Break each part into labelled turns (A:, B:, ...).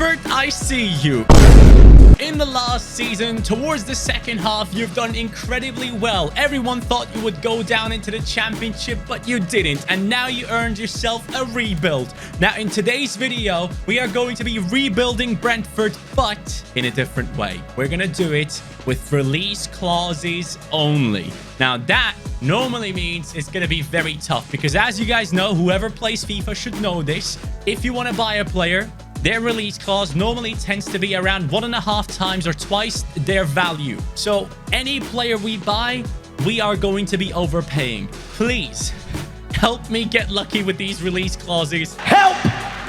A: Brentford, I see you. In the last season, towards the second half, you've done incredibly well. Everyone thought you would go down into the championship, but you didn't. And now you earned yourself a rebuild. Now, in today's video, we are going to be rebuilding Brentford, but in a different way. We're going to do it with release clauses only. Now, that normally means it's going to be very tough because, as you guys know, whoever plays FIFA should know this. If you want to buy a player, their release clause normally tends to be around 1.5 times or twice their value. So any player we buy, we are going to be overpaying. Please help me get lucky with these release clauses. Help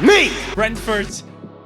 A: me! Brentford,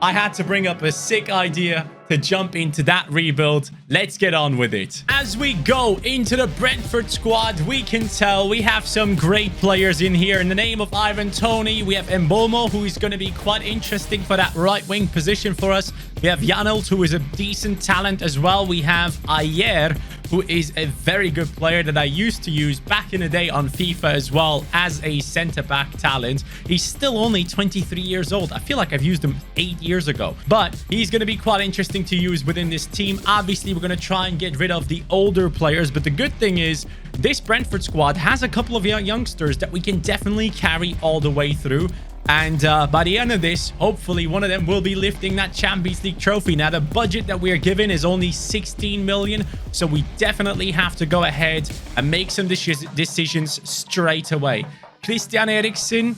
A: I had to bring up a sick idea to jump into that rebuild. Let's get on with it. As we go into the Brentford squad, we can tell we have some great players in here. In the name of Ivan Toney, we have Mbomo, who is going to be quite interesting for that right wing position for us. We have Janelt, who is a decent talent as well. We have Ayer, who is a very good player that I used to use back in the day on FIFA as well as a centre-back talent. He's still only 23 years old. I feel like I've used him 8 years ago, but he's going to be quite interesting to use within this team. Obviously, we're going to try and get rid of the older players, but the good thing is this Brentford squad has a couple of youngsters that we can definitely carry all the way through. And by the end of this, hopefully one of them will be lifting that Champions League trophy. Now, the budget that we are given is only 16 million. So we definitely have to go ahead and make some decisions straight away. Christian Eriksen.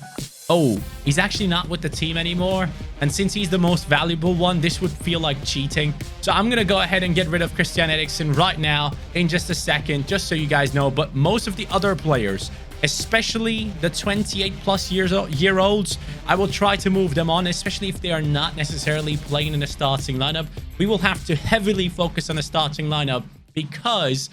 A: Oh, he's actually not with the team anymore. And since he's the most valuable one, this would feel like cheating. So I'm going to go ahead and get rid of Christian Eriksen right now in just a second, just so you guys know. But most of the other players, especially the 28-plus-year-olds, I will try to move them on, especially if they are not necessarily playing in the starting lineup. We will have to heavily focus on the starting lineup because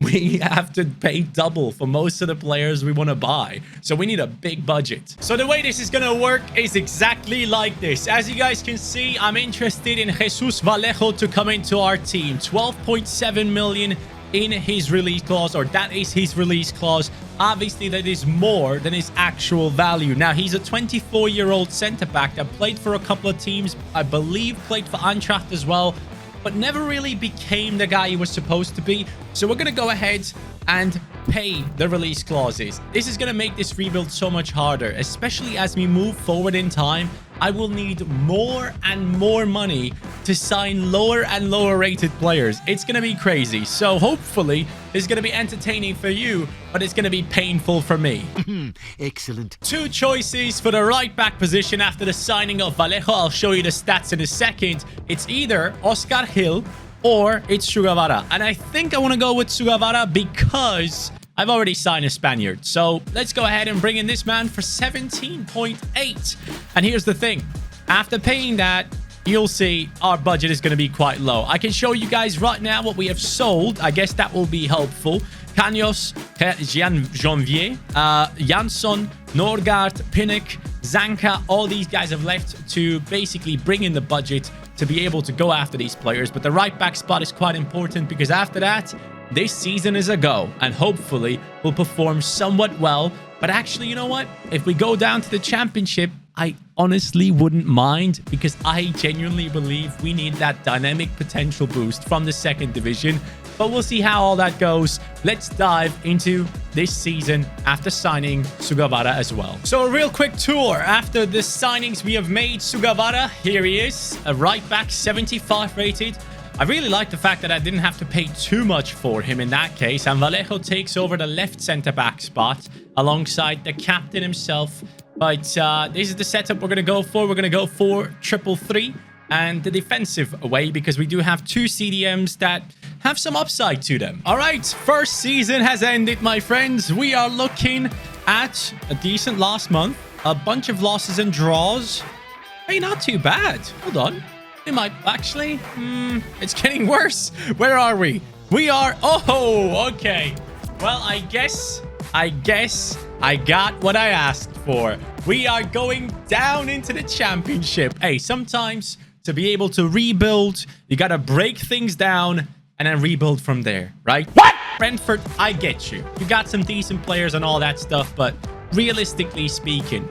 A: we have to pay double for most of the players we want to buy. So we need a big budget. So the way this is going to work is exactly like this. As you guys can see, I'm interested in Jesus Vallejo to come into our team. 12.7 million in his release clause, or that is his release clause. Obviously, that is more than his actual value. Now, he's a 24-year-old centre-back that played for a couple of teams. I believe played for Eintracht as well, but never really became the guy he was supposed to be. So we're going to go ahead and pay the release clauses. This is going to make this rebuild so much harder, especially as we move forward in time. I will need more and more money to sign lower and lower rated players. It's going to be crazy. So hopefully it's going to be entertaining for you, but it's going to be painful for me.
B: Excellent.
A: Two choices for the right back position after the signing of Vallejo. I'll show you the stats in a second. It's either Oscar Hill or it's Sugawara. And I think I want to go with Sugawara because I've already signed a Spaniard. So let's go ahead and bring in this man for 17.8. And here's the thing. After paying that, you'll see our budget is going to be quite low. I can show you guys right now what we have sold. I guess that will be helpful. Kanyos, Janvier, Jansson, Norgard, Pinnock, Zanka. All these guys have left to basically bring in the budget to be able to go after these players. But the right back spot is quite important because after that, this season is a go, and hopefully we'll perform somewhat well. But actually, you know what? If we go down to the championship, I honestly wouldn't mind because I genuinely believe we need that dynamic potential boost from the second division. But we'll see how all that goes. Let's dive into this season after signing Sugawara as well. So a real quick tour after the signings we have made. Sugawara, here he is, a right back, 75 rated. I really like the fact that I didn't have to pay too much for him in that case. And Vallejo takes over the left centre-back spot alongside the captain himself. But this is the setup we're going to go for. We're going to go for 3-3 and the defensive way because we do have two CDMs that have some upside to them. All right, first season has ended, my friends. We are looking at a decent last month. A bunch of losses and draws. Hey, not too bad. Hold on. It might actually, it's getting worse. Where are we? We are, oh, okay. Well, I guess I got what I asked for. We are going down into the championship. Hey, sometimes to be able to rebuild, you got to break things down and then rebuild from there, right? What? Brentford, I get you. You got some decent players and all that stuff, but realistically speaking,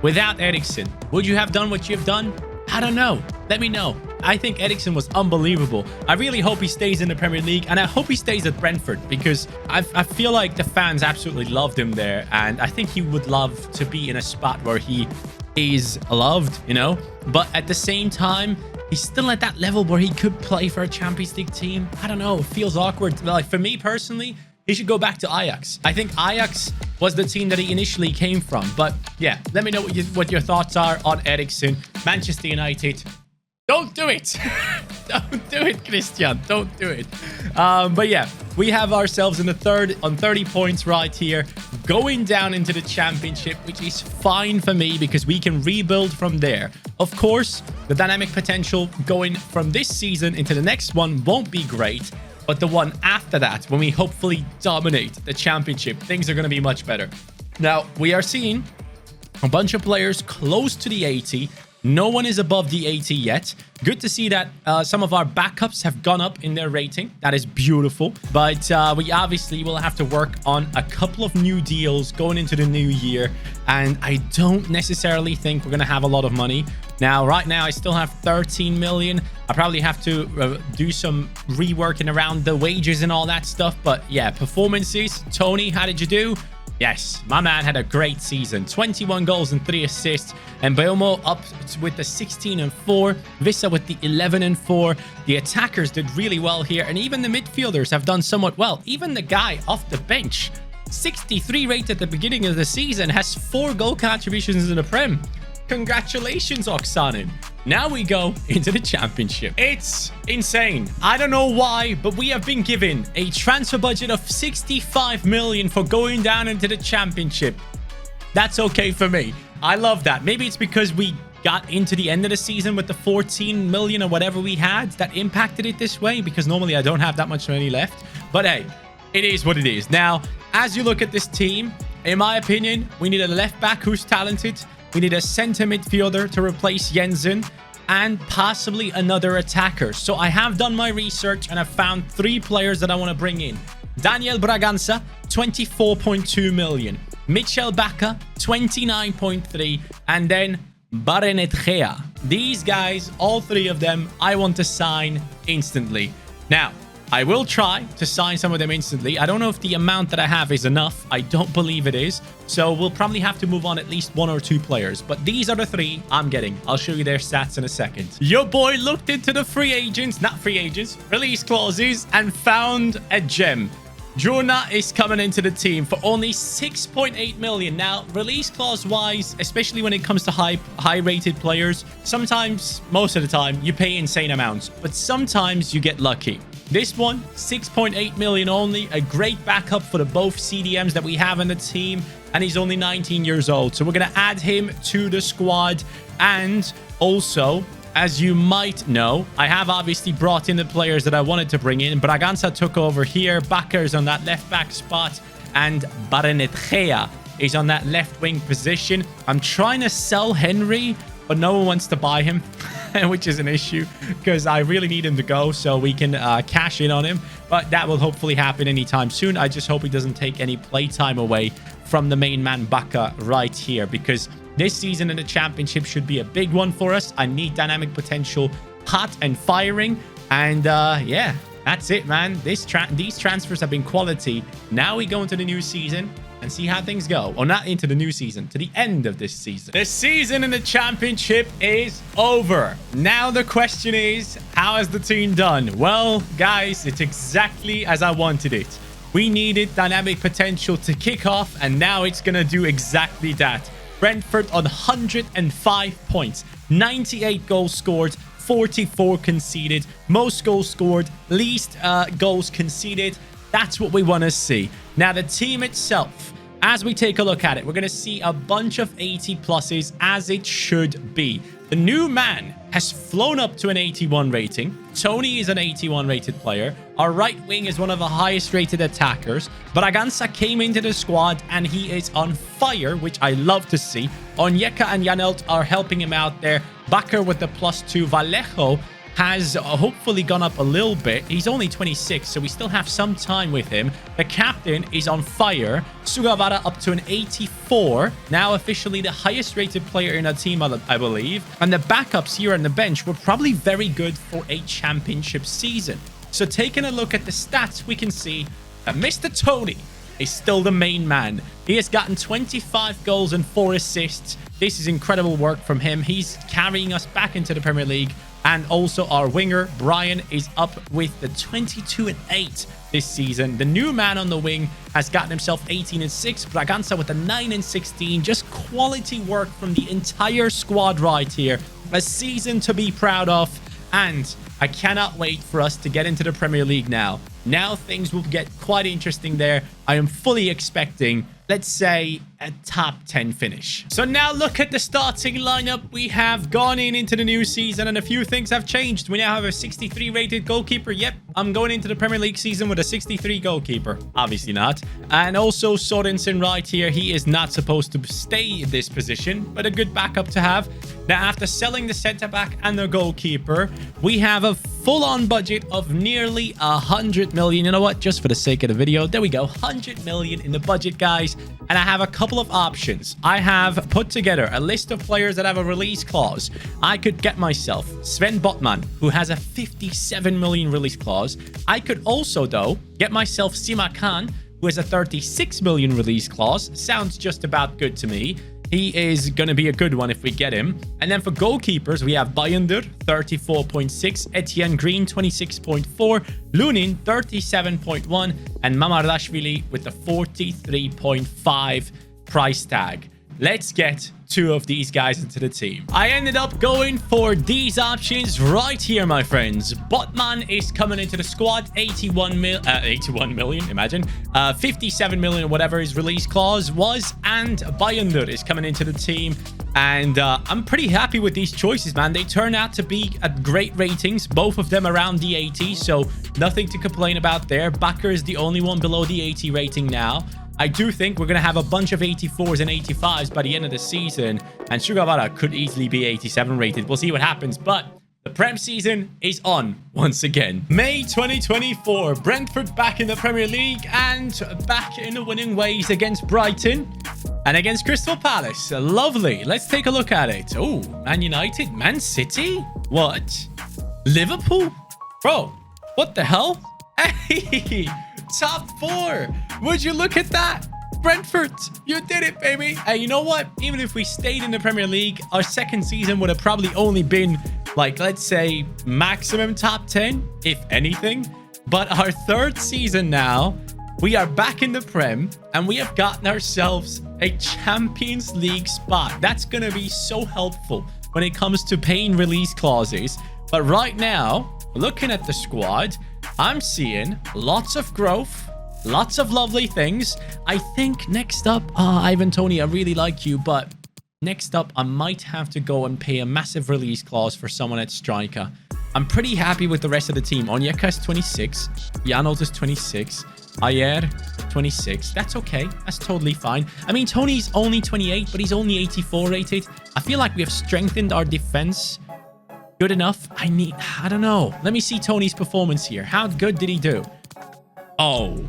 A: without Eriksen, would you have done what you've done? I don't know. Let me know. I think Eriksen was unbelievable. I really hope he stays in the Premier League, and I hope he stays at Brentford, because I feel like the fans absolutely loved him there, and I think he would love to be in a spot where he is loved, you know? But at the same time, he's still at that level where he could play for a Champions League team. I don't know. It feels awkward. Like, for me personally, he should go back to Ajax. I think Ajax was the team that he initially came from. But yeah, let me know what your thoughts are on Eriksen. Manchester United, don't do it. Don't do it, Christian. Don't do it. But yeah, we have ourselves in the third on 30 points right here, going down into the championship, which is fine for me because we can rebuild from there. Of course, the dynamic potential going from this season into the next one won't be great, but the one after that, when we hopefully dominate the championship, things are going to be much better. Now, we are seeing a bunch of players close to the 80. No one is above the 80 yet. Good to see that some of our backups have gone up in their rating. That is beautiful. But we obviously will have to work on a couple of new deals going into the new year. And I don't necessarily think we're going to have a lot of money. Now, right now, I still have 13 million. I probably have to do some reworking around the wages and all that stuff. But yeah, performances. Tony, how did you do? Yes, my man had a great season. 21 goals and 3 assists. And Belmo up with the 16 and 4. Vissa with the 11 and 4. The attackers did really well here. And even the midfielders have done somewhat well. Even the guy off the bench, 63 rated at the beginning of the season, has 4 goal contributions in the Prem. Congratulations, Oksanen. Now we go into the championship. It's insane. I don't know why, but we have been given a transfer budget of 65 million for going down into the championship. That's okay for me. I love that. Maybe it's because we got into the end of the season with the 14 million or whatever we had that impacted it this way, because normally I don't have that much money left. But hey, it is what it is. Now, as you look at this team, in my opinion, we need a left back who's talented. We need a center midfielder to replace Jensen, and possibly another attacker. So I have done my research and I've found 3 players that I want to bring in. Daniel Bragança, 24.2 million. Mitchell Bakker, 29.3. And then BRENTFORD. These guys, all 3 of them, I want to sign instantly. Now, I will try to sign some of them instantly. I don't know if the amount that I have is enough. I don't believe it is. So we'll probably have to move on at least 1 or 2 players. But these are the 3 I'm getting. I'll show you their stats in a second. Your boy looked into the release clauses, and found a gem. Jurna is coming into the team for only 6.8 million. Now, release clause wise, especially when it comes to high rated players, sometimes, most of the time, you pay insane amounts. But sometimes you get lucky. This one, 6.8 million only. A great backup for the both CDMs that we have in the team. And he's only 19 years old. So we're going to add him to the squad. And also, as you might know, I have obviously brought in the players that I wanted to bring in. Bragança took over here. Bakker's on that left back spot. And BRENTFORD is on that left wing position. I'm trying to sell Henry, but no one wants to buy him. Which is an issue, because I really need him to go so we can cash in on him. But that will hopefully happen anytime soon. I just hope he doesn't take any playtime away from the main man Bakker right here, because this season in the championship should be a big one for us. I need dynamic potential, hot and firing. And yeah, that's it, man. These transfers have been quality. Now we go into the new season and see how things go. Or not into the new season, to the end of this season. The season in the championship is over. Now the question is, how has the team done? Well, guys, it's exactly as I wanted it. We needed dynamic potential to kick off, and now it's gonna do exactly that. Brentford on 105 points, 98 goals scored, 44 conceded, most goals scored, least goals conceded. That's what we want to see. Now, the team itself, as we take a look at it, we're going to see a bunch of 80 pluses, as it should be. The new man has flown up to an 81 rating. Tony is an 81 rated player. Our right wing is one of the highest rated attackers. Bragança came into the squad and he is on fire, which I love to see. Onyeka and Janelt are helping him out there. Bakker with the +2. Vallejo has hopefully gone up a little bit. He's only 26, so we still have some time with him. The captain is on fire. Sugawara up to an 84. Now officially the highest rated player in our team, I believe. And the backups here on the bench were probably very good for a championship season. So taking a look at the stats, we can see that Mr. Tony is still the main man. He has gotten 25 goals and 4 assists. This is incredible work from him. He's carrying us back into the Premier League. And also our winger, Brian, is up with the 22-8 this season. The new man on the wing has gotten himself 18-6. Braganza with the 9-16. Just quality work from the entire squad right here. A season to be proud of. And I cannot wait for us to get into the Premier League now. Now things will get quite interesting there. I am fully expecting, let's say, a top 10 finish. So now look at the starting lineup. We have gone into the new season and a few things have changed. We now have a 63 rated goalkeeper. Yep, I'm going into the Premier League season with a 63 goalkeeper. Obviously not. And also Sorensen right here. He is not supposed to stay in this position, but a good backup to have. Now, after selling the centre back and the goalkeeper, we have a full-on budget of nearly 100 million. You know what? Just for the sake of the video, there we go. 100 million in the budget, guys. And I have a couple of options. I have put together a list of players that have a release clause. I could get myself Sven Botman, who has a 57 million release clause. I could also, though, get myself Sima Khan, who has a 36 million release clause. Sounds just about good to me. He is going to be a good one if we get him. And then for goalkeepers, we have Bayındır, 34.6, Etienne Green, 26.4, Lunin, 37.1, and Mamardashvili with the 43.5 price tag. Let's get 2 of these guys into the team. I ended up going for these options right here, my friends. Botman is coming into the squad, 81 million, imagine. 57 million, whatever his release clause was. And Bayındır is coming into the team. And I'm pretty happy with these choices, man. They turn out to be at great ratings, both of them around the 80, so nothing to complain about there. Bakker is the only one below the 80 rating now. I do think we're going to have a bunch of 84s and 85s by the end of the season. And Sugawara could easily be 87 rated. We'll see what happens. But the Prem season is on once again. May 2024. Brentford back in the Premier League and back in the winning ways against Brighton and against Crystal Palace. Lovely. Let's take a look at it. Oh, Man United. Man City? What? Liverpool? Bro, what the hell? Hey! Top 4. Would you look at that? Brentford, you did it, baby. Hey, you know what? Even if we stayed in the Premier League, our second season would have probably only been, like, let's say, maximum top 10, if anything. But our third season now, we are back in the Prem, and we have gotten ourselves a Champions League spot. That's going to be so helpful when it comes to paying release clauses. But right now, looking at the squad, I'm seeing lots of growth, lots of lovely things. I think next up, Ivan Toney, I really like you, but next up, I might have to go and pay a massive release clause for someone at striker. I'm pretty happy with the rest of the team. Onyeka is 26, Janot is 26, Ayer 26. That's okay. That's totally fine. I mean, Tony's only 28, but he's only 84 rated. I feel like we have strengthened our defense good enough. I don't know. Let me see Tony's performance here. How good did he do? Oh,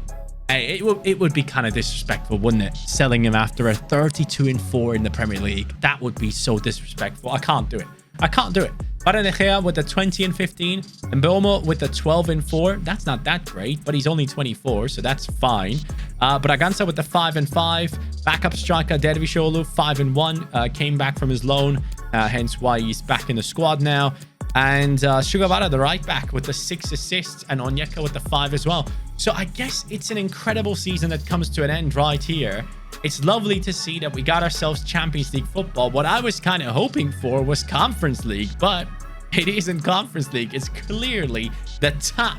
A: hey, it would be kind of disrespectful, wouldn't it? Selling him after a 32-4 in the Premier League. That would be so disrespectful. I can't do it. I can't do it. Baranechea with the 20-15 and Bomo with the 12-4. That's not that great, but he's only 24, so that's fine. Braganza with the 5-5. Backup striker Dervishoglu 5-1. Came back from his loan, hence why he's back in the squad now. And Sugawara, the right back, with the 6 assists, and Onyeka with the 5 as well. So I guess it's an incredible season that comes to an end right here. It's lovely to see that we got ourselves Champions League football. What I was kind of hoping for was Conference League, but it isn't Conference League. It's clearly the top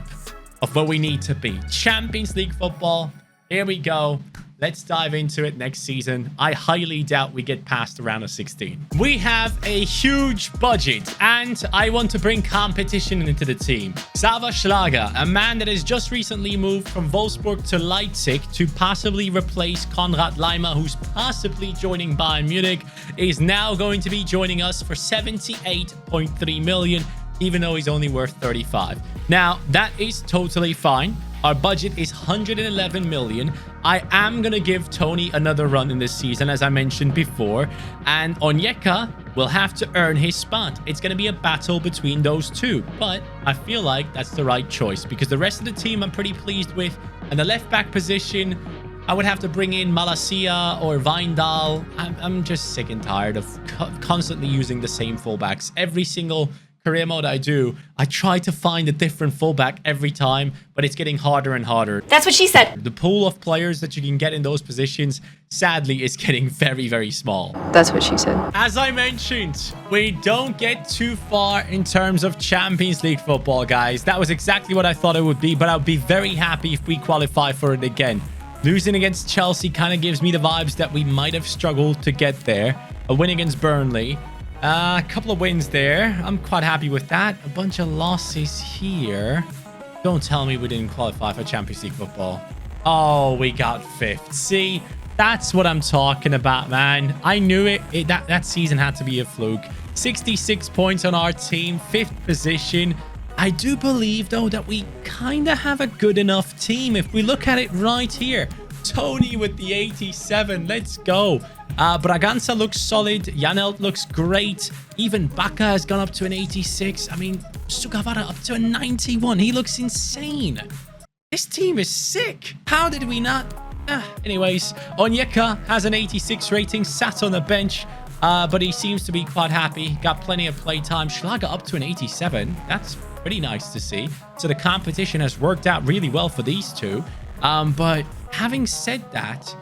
A: of where we need to be. Champions League football. Here we go. Let's dive into it next season. I highly doubt we get past the round of 16. We have a huge budget, and I want to bring competition into the team. Sava Schlager, a man that has just recently moved from Wolfsburg to Leipzig to possibly replace Konrad Laimer, who's possibly joining Bayern Munich, is now going to be joining us for 78.3 million. even though he's only worth 35. Now, that is totally fine. Our budget is 111 million. I am going to give Tony another run in this season, as I mentioned before. And Onyeka will have to earn his spot. It's going to be a battle between those two. But I feel like that's the right choice because the rest of the team I'm pretty pleased with. And the left back position, I would have to bring in Malacia or Vindal. I'm just sick and tired of constantly using the same fullbacks. Every single career mode I do, I try to find a different fullback every time, but it's getting harder and harder.
B: That's what she said.
A: The pool of players that you can get in those positions, sadly, is getting very, very small.
B: That's what she said.
A: As I mentioned, we don't get too far in terms of Champions League football, guys. That was exactly what I thought it would be, but I'd be very happy if we qualify for it again. Losing against Chelsea kind of gives me the vibes that we might have struggled to get there. A win against Burnley. A couple of wins there. I'm quite happy with that. A bunch of losses here. Don't tell me we didn't qualify for Champions League football. Oh, we got 5th. See, that's what I'm talking about, man. I knew it. That season had to be a fluke. 66 points on our team. 5th position. I do believe, though, that we kind of have a good enough team. If we look at it right here. Tony with the 87. Let's go. Braganza looks solid. Janelt looks great. Even Baka has gone up to an 86. I mean, Sugawara up to a 91. He looks insane. This team is sick. How did we not? Anyways, Onyeka has an 86 rating. Sat on the bench. But he seems to be quite happy. Got plenty of play time. Schlager up to an 87. That's pretty nice to see. So the competition has worked out really well for these two. But having said that,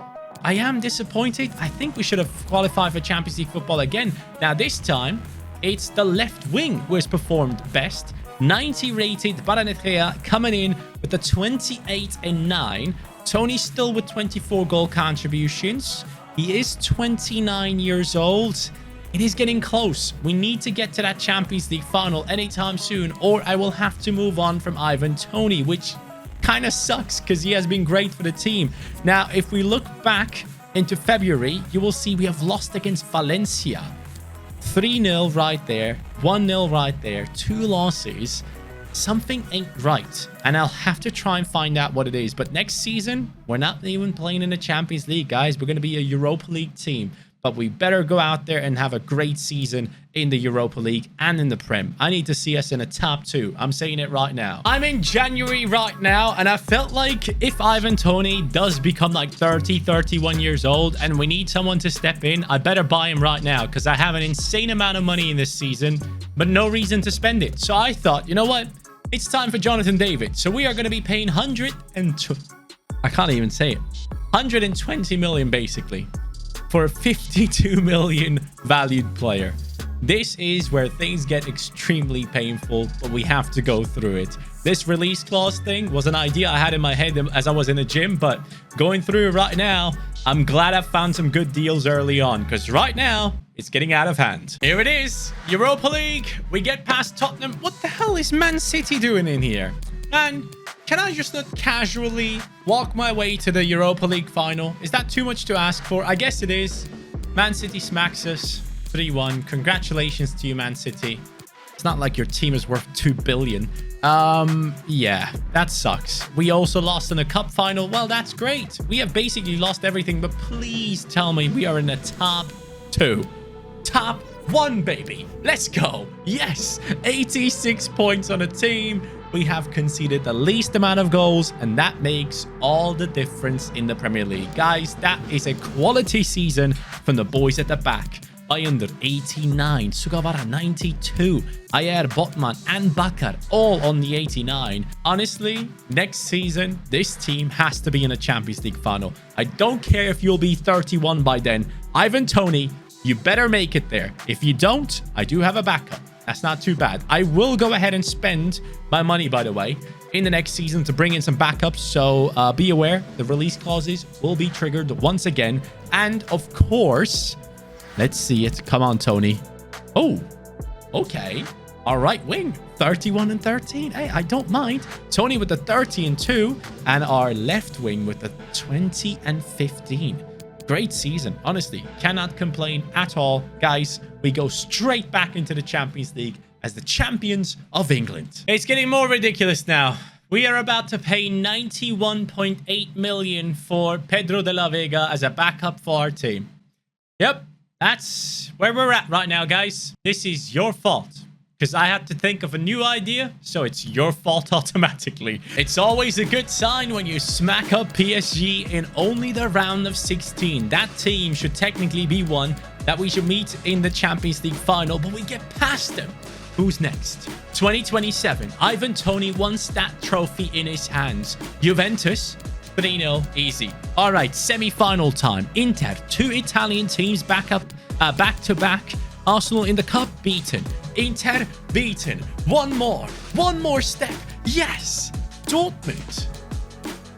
A: I am disappointed. I think we should have qualified for Champions League football again. Now, this time, it's the left wing who has performed best. 90 rated Baranetrea coming in with the 28 and 9. Tony still with 24 goal contributions. He is 29 years old. It is getting close. We need to get to that Champions League final anytime soon, or I will have to move on from Ivan Toney, which kind of sucks because he has been great for the team. Now, if we look back into February, you will see we have lost against Valencia. 3-0 right there, 1-0 right there, 2 losses. Something ain't right, and I'll have to try and find out what it is. But next season, we're not even playing in the Champions League, guys. We're going to be a Europa League team. But we better go out there and have a great season in the Europa League and in the Prem. I need to see us in a top 2. I'm saying it right now. I'm in January right now, and I felt like if Ivan Toney does become like 30, 31 years old, and we need someone to step in, I better buy him right now because I have an insane amount of money in this season, but no reason to spend it. So I thought, you know what? It's time for Jonathan David. So we are going to be paying 120 million basically for a 52 million valued player. This is where things get extremely painful, but we have to go through it. This release clause thing was an idea I had in my head as I was in the gym, but going through it right now, I'm glad I found some good deals early on, because right now, it's getting out of hand. Here it is, Europa League. We get past Tottenham. What the hell is Man City doing in here? Man, can I just not casually walk my way to the Europa League final? Is that too much to ask for? I guess it is. Man City smacks us 3-1. Congratulations to you, Man City. It's not like your team is worth 2 billion. Yeah, that sucks. We also lost in the cup final. Well, that's great. We have basically lost everything, but please tell me we are in the top 2. Top 1, baby. Let's go. Yes, 86 points on a team. We have conceded the least amount of goals, and that makes all the difference in the Premier League. Guys, that is a quality season from the boys at the back. Bayındır 89, Sugawara 92, Ayer, Botman and Bakar all on the 89. Honestly, next season, this team has to be in a Champions League final. I don't care if you'll be 31 by then. Ivan Toney, you better make it there. If you don't, I do have a backup. That's not too bad. I will go ahead and spend my money, by the way, in the next season to bring in some backups. So be aware, the release clauses will be triggered once again. And of course, let's see it. Come on, Tony. Oh, okay. Our right wing, 31 and 13. Hey, I don't mind. Tony with the 30 and 2. And our left wing with the 20 and 15. Great season. Honestly, cannot complain at all. Guys, we go straight back into the Champions League as the champions of England. It's getting more ridiculous now. We are about to pay 91.8 million for Pedro de la Vega as a backup for our team. Yep, that's where we're at right now, guys. This is your fault. Because I had to think of a new idea, so it's your fault automatically. It's always a good sign when you smack up PSG in only the round of 16. That team should technically be one that we should meet in the Champions League final, but we get past them. Who's next? 2027. Ivan Toney wants that trophy in his hands. Juventus, 3-0, easy. All right, semi-final time. Inter, 2 Italian teams back to back. Arsenal in the cup, beaten. Inter, beaten. One more step. Yes, Dortmund.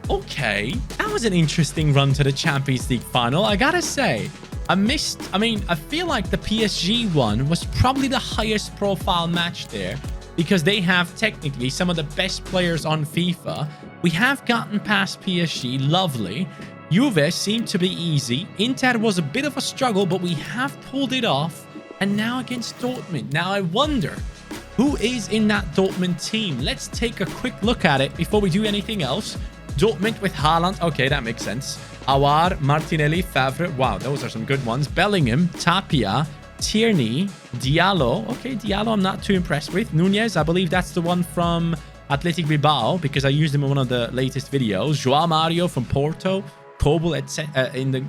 A: Okay, that was an interesting run to the Champions League final, I gotta say. I feel like the PSG one was probably the highest profile match there because they have technically some of the best players on FIFA. We have gotten past PSG, lovely. Juve seemed to be easy. Inter was a bit of a struggle, but we have pulled it off. And now against Dortmund. Now I wonder who is in that Dortmund team. Let's take a quick look at it before we do anything else. Dortmund with Haaland. Okay, that makes sense. Awar, Martinelli, Favre. Wow, those are some good ones. Bellingham, Tapia, Tierney, Diallo. Okay, Diallo I'm not too impressed with. Nunez, I believe that's the one from Athletic Bilbao because I used him in one of the latest videos. Joao Mario from Porto. Kobel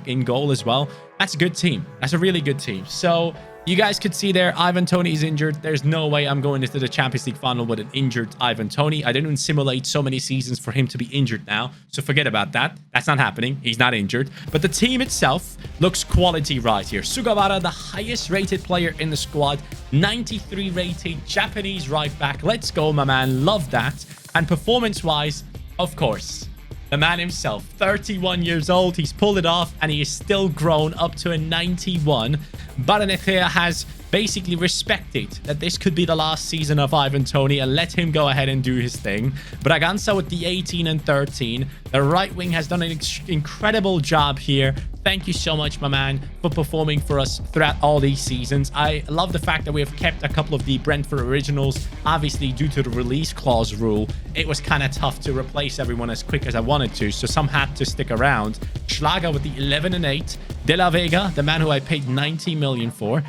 A: in goal as well. That's a good team. That's a really good team. So you guys could see there, Ivan Toney is injured. There's no way I'm going into the Champions League final with an injured Ivan Toney. I didn't simulate so many seasons for him to be injured now. So forget about that. That's not happening. He's not injured. But the team itself looks quality right here. Sugawara, the highest rated player in the squad. 93 rated Japanese right back. Let's go, my man. Love that. And performance-wise, of course, the man himself, 31 years old. He's pulled it off and he is still grown up to a 91. Baranechea has basically respected that this could be the last season of Ivan Toney and let him go ahead and do his thing. Braganza with the 18 and 13. The right wing has done an incredible job here. Thank you so much, my man, for performing for us throughout all these seasons. I love the fact that we have kept a couple of the Brentford originals. Obviously, due to the release clause rule, it was kind of tough to replace everyone as quick as I wanted to, so some had to stick around. Schlager with the 11 and 8. De La Vega, the man who I paid 90 million for,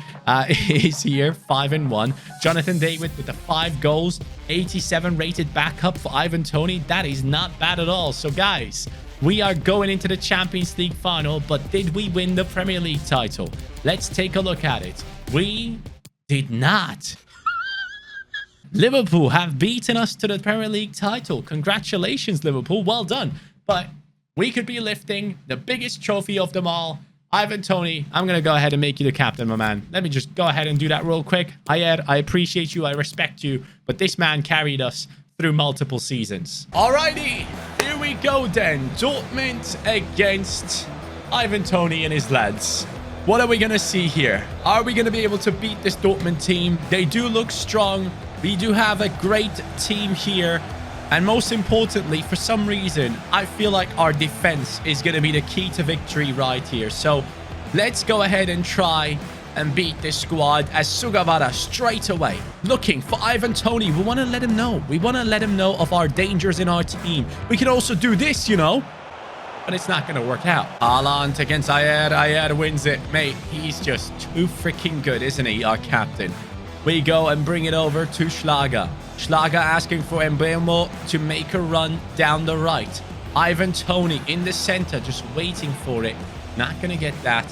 A: is here, 5 and 1. Jonathan David with the 5 goals, 87 rated backup for Ivan Toney. That is not bad at all. So, guys, we are going into the Champions League final, but did we win the Premier League title? Let's take a look at it. We did not. Liverpool have beaten us to the Premier League title. Congratulations, Liverpool. Well done. But we could be lifting the biggest trophy of them all. Ivan Toney, I'm going to go ahead and make you the captain, my man. Let me just go ahead and do that real quick. Ayer, I appreciate you. I respect you. But this man carried us through multiple seasons. Alrighty, here we go then. Dortmund against Ivan Toney and his lads. What are we going to see here? Are we going to be able to beat this Dortmund team? They do look strong. We do have a great team here. And most importantly, for some reason, I feel like our defense is going to be the key to victory right here. So let's go ahead and try and beat this squad as Sugawara straight away looking for Ivan Toney. We want to let him know. We want to let him know of our dangers in our team. We can also do this, you know, but it's not going to work out. Haaland against Ayer. Ayer wins it. Mate, he's just too freaking good, isn't he, our captain? We go and bring it over to Schlager. Schlager asking for Mbeumo to make a run down the right. Ivan Toney in the center, just waiting for it. Not going to get that.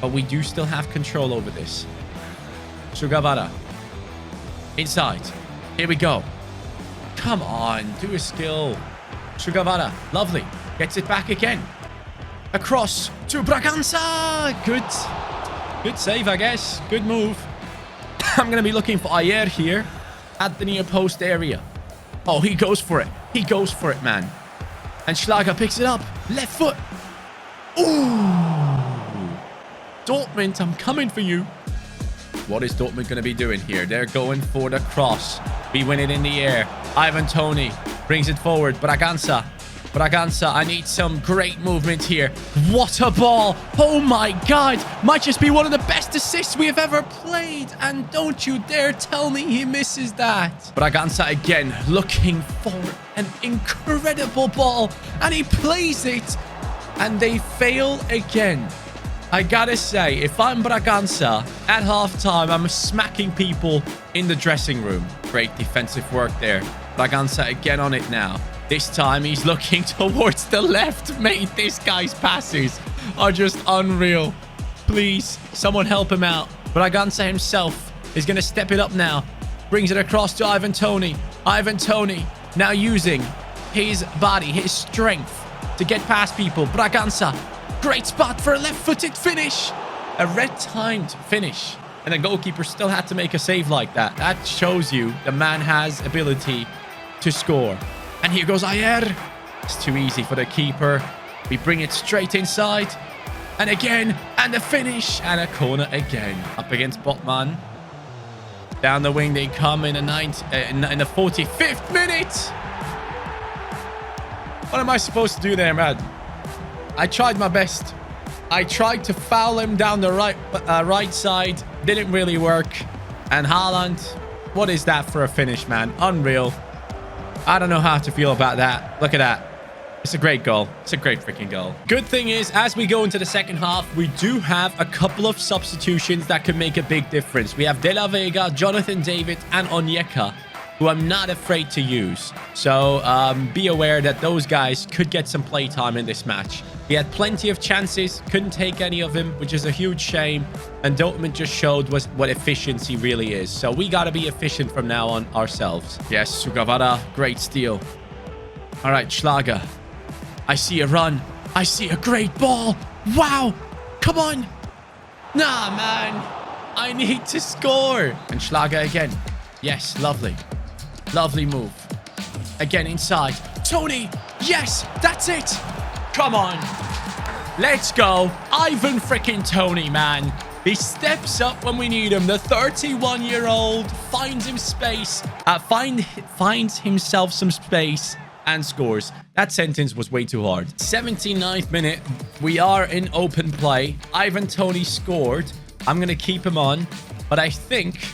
A: But we do still have control over this. Sugawara. Inside. Here we go. Come on. Do a skill. Sugawara. Lovely. Gets it back again. Across to Braganza. Good save, I guess. Good move. I'm going to be looking for Ayer here at the near post area. Oh, he goes for it. He goes for it, man. And Schlager picks it up. Left foot. Ooh. Dortmund, I'm coming for you. What is Dortmund going to be doing here? They're going for the cross. We win it in the air. Ivan Toney brings it forward. Braganza. Braganza, I need some great movement here. What a ball. Oh my God. Might just be one of the best assists we have ever played. And don't you dare tell me he misses that. Braganza again looking for an incredible ball. And he plays it. And they fail again. I gotta say, if I'm Braganza at halftime, I'm smacking people in the dressing room. Great defensive work there. Braganza again on it now. This time he's looking towards the left. Mate, this guy's passes are just unreal. Please, someone help him out. Braganza himself is going to step it up now. Brings it across to Ivan Toney. Ivan Toney now using his body, his strength to get past people. Braganza, great spot for a left-footed finish. A red-timed finish. And the goalkeeper still had to make a save like that. That shows you the man has ability to score. And here goes Ayer. It's too easy for the keeper. We bring it straight inside. And again. And the finish. And a corner again. Up against Botman. Down the wing they come in the 45th minute. What am I supposed to do there, man? I tried my best. I tried to foul him down the right side. Didn't really work. And Haaland. What is that for a finish, man? Unreal. I don't know how to feel about that. Look at that. It's a great goal. It's a great freaking goal. Good thing is, as we go into the second half, we do have a couple of substitutions that could make a big difference. We have De La Vega, Jonathan David, and Onyeka, who I'm not afraid to use. So be aware that those guys could get some playtime in this match. He had plenty of chances, couldn't take any of them, which is a huge shame. And Dortmund just showed what efficiency really is. So we got to be efficient from now on ourselves. Yes, Sugawara, great steal. All right, Schlager. I see a run. I see a great ball. Wow. Come on. Nah, man. I need to score. And Schlager again. Yes, lovely. Lovely move. Again inside. Tony. Yes, that's it. Come on. Let's go. Ivan freaking Toney, man. He steps up when we need him. The 31-year-old finds him space. Finds himself some space and scores. That sentence was way too hard. 79th minute. We are in open play. Ivan Toney scored. I'm going to keep him on. But I think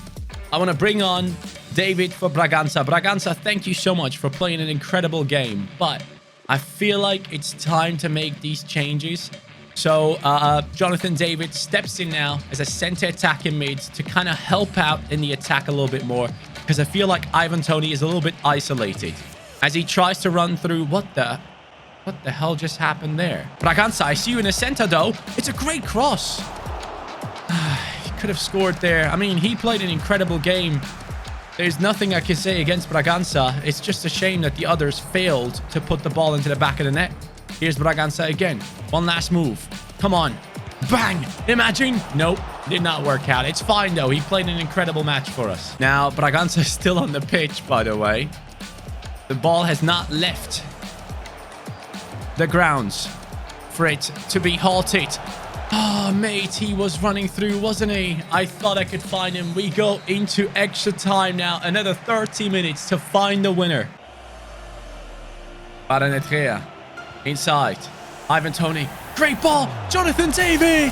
A: I want to bring on David for Braganza. Braganza, thank you so much for playing an incredible game. But I feel like it's time to make these changes. So Jonathan David steps in now as a center attacking mid to kind of help out in the attack a little bit more. Because I feel like Ivan Toney is a little bit isolated. As he tries to run through... What the hell just happened there? Braganza, I see you in the center though. It's a great cross. He could have scored there. I mean, he played an incredible game. There's nothing I can say against Braganza. It's just a shame that the others failed to put the ball into the back of the net. Here's Braganza again. One last move. Come on. Bang! Imagine. Nope. Did not work out. It's fine, though. He played an incredible match for us. Now, Braganza is still on the pitch, by the way. The ball has not left the grounds for it to be halted. Oh, mate, he was running through, wasn't he? I thought I could find him. We go into extra time now. Another 30 minutes to find the winner. Baranetrea. Inside. Ivan Toney. Great ball. Jonathan David.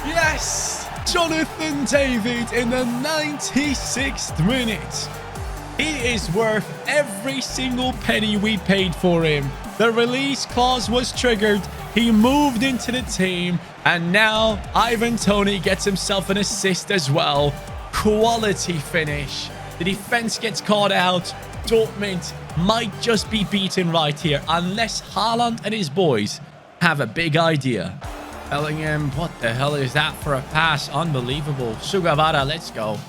A: Yes. Jonathan David in the 96th minute. He is worth every single penny we paid for him. The release clause was triggered. He moved into the team. And now Ivan Toney gets himself an assist as well. Quality finish. The defense gets caught out. Dortmund might just be beaten right here. Unless Haaland and his boys have a big idea. Bellingham, what the hell is that for a pass? Unbelievable. Sugawara, let's go.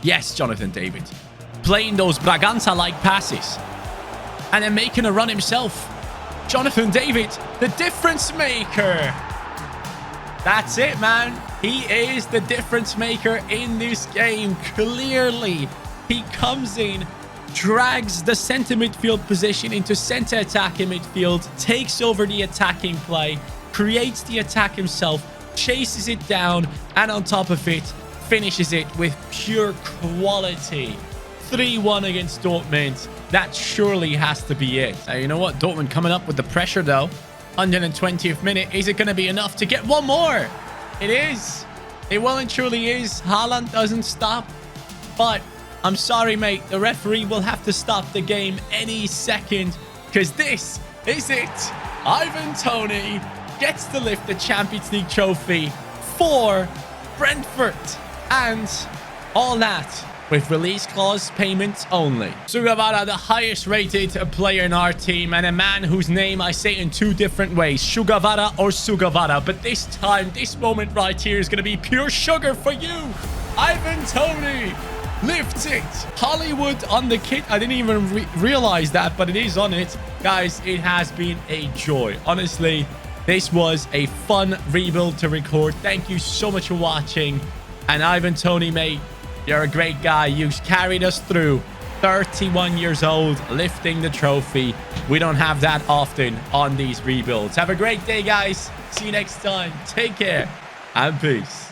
A: Yes, Jonathan David. Playing those Braganza-like passes. And then making a run himself. Jonathan David, the difference maker. That's it, man. He is the difference maker in this game. Clearly, he comes in, drags the center midfield position into center attacking midfield, takes over the attacking play, creates the attack himself, chases it down, and on top of it, finishes it with pure quality. 3-1 against Dortmund. That surely has to be it. You know what? Dortmund coming up with the pressure, though. 120th minute. Is it going to be enough to get one more? It is. It well and truly is. Haaland doesn't stop. But I'm sorry, mate. The referee will have to stop the game any second, because this is it. Ivan Toney gets to lift the Champions League trophy for Brentford. And all that with release clause payments only. Sugawara, the highest rated player in our team, and a man whose name I say in two different ways, Sugawara or Sugawara. But this time, this moment right here is going to be pure sugar for you. Ivan Toney lifts it. Hollywood on the kit. I didn't even realize that, but it is on it. Guys, it has been a joy. Honestly, this was a fun rebuild to record. Thank you so much for watching. And Ivan Toney, mate, you're a great guy. You carried us through. 31 years old, lifting the trophy. We don't have that often on these rebuilds. Have a great day, guys. See you next time. Take care and peace.